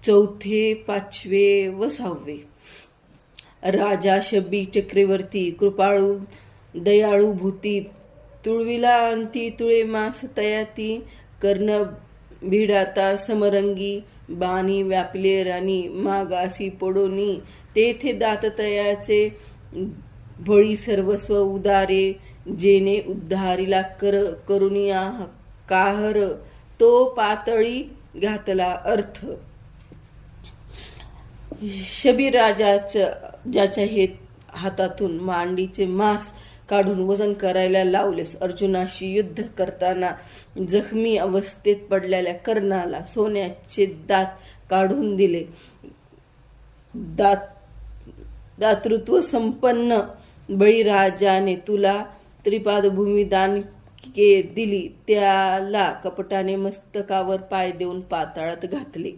चौथे, पाचवे व सहावे. राजा शबी चक्रवर्ती कृपाळू दयाळू भूती, तुळविला अंती तुळे मास तयाती, कर्ण भिडाता समरंगी, बाणी व्यापले राणी मागासी पडोनी, तेथे दात तयाचे भळी सर्वस्व उदारे, जेने उद्धारिला करुणिया काहर, तो पातळी घातला अर्थ. शबी ज्याच्या हातातून मांडीचे मांस काढून वजन करायला लावलेस, अर्जुनाशी युद्ध करताना जखमी अवस्थेत पडलेल्या कर्णाला सोन्याचे दात काढून दिले, दातृत्व संपन्न बळीराजाने तुला त्रिपादभूमी दान दिली, त्याला कपटाने मस्तकावर पाय देऊन पाताळात घातले.